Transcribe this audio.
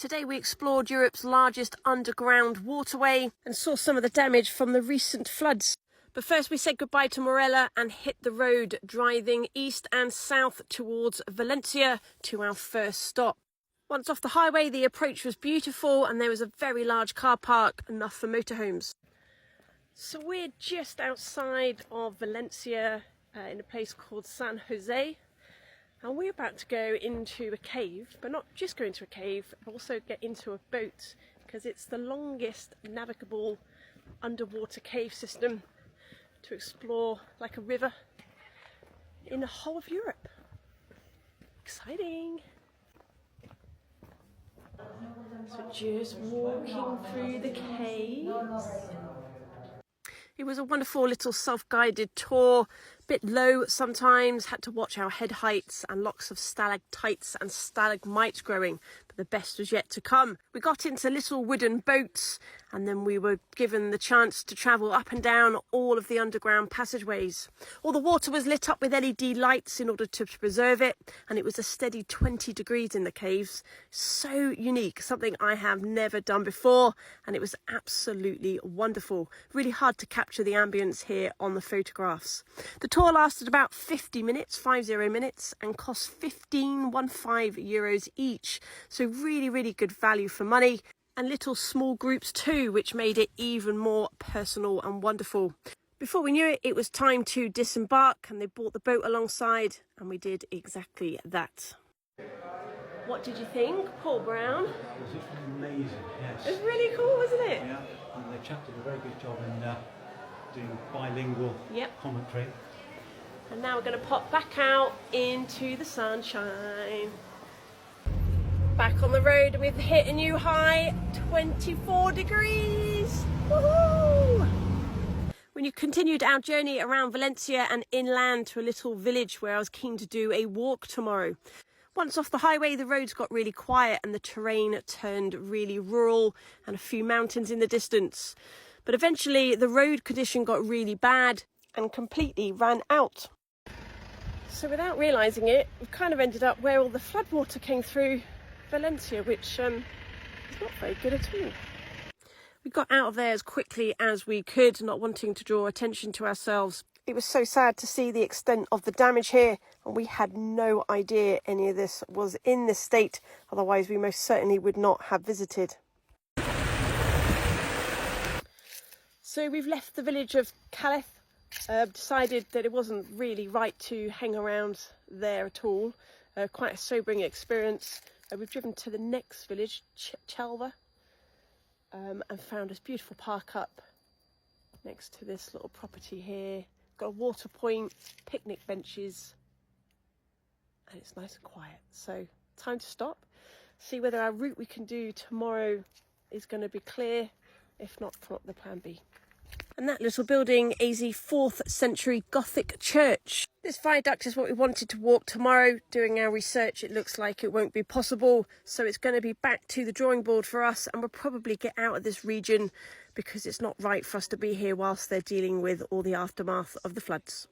Today we explored Europe's largest underground waterway and saw some of the damage from the recent floods. But first we said goodbye to Morella and hit the road, driving east and south towards Valencia to our first stop. Once off the highway, the approach was beautiful and there was a very large car park, enough for motorhomes. So we're just outside of Valencia in a place called San Jose. And we're about to go into a cave, but not just go into a cave, but also get into a boat, because it's the longest navigable underwater cave system to explore like a river in the whole of Europe. Exciting! So just walking through the caves. It was a wonderful little self-guided tour, a bit low sometimes, had to watch our head heights and lots of stalactites and stalagmites growing, but the best was yet to come. We got into little wooden boats and then we were given the chance to travel up and down all of the underground passageways. All the water was lit up with LED lights in order to preserve it, and it was a steady 20 degrees in the caves. So unique, something I have never done before, and it was absolutely wonderful. Really hard to capture the ambience here on the photographs. The tour lasted about 50 minutes, 50 minutes, and cost 15 euros each. So really good value for money. And little small groups too, which made it even more personal and wonderful. Before we knew it, it was time to disembark, and they brought the boat alongside, and we did exactly that. What did you think, Paul Brown? It was amazing, yes. It was really cool, wasn't it? Yeah, and the chap did a very good job in doing bilingual commentary. And now we're going to pop back out into the sunshine. Back on the road, and we've hit a new high, 24 degrees. Woohoo! We continued our journey around Valencia and inland to a little village where I was keen to do a walk tomorrow. Once off the highway, the roads got really quiet and the terrain turned really rural, and a few mountains in the distance. But eventually the road condition got really bad and completely ran out. So without realising it, we've kind of ended up where all the floodwater came through Valencia, which is not very good at all. We got out of there as quickly as we could, not wanting to draw attention to ourselves. It was so sad to see the extent of the damage here, and we had no idea any of this was in this state, otherwise we most certainly would not have visited. So we've left the village of Calais, decided that it wasn't really right to hang around there at all. Quite a sobering experience. We've driven to the next village, Chelva, and found this beautiful park up next to this little property here. Got a water point, picnic benches, and it's nice and quiet. So time to stop, see whether our route we can do tomorrow is going to be clear. If not, come up with the plan B. And that little building is a 4th century Gothic church. This viaduct is what we wanted to walk tomorrow. Doing our research, it looks like it won't be possible. So it's going to be back to the drawing board for us, and we'll probably get out of this region because it's not right for us to be here whilst they're dealing with all the aftermath of the floods.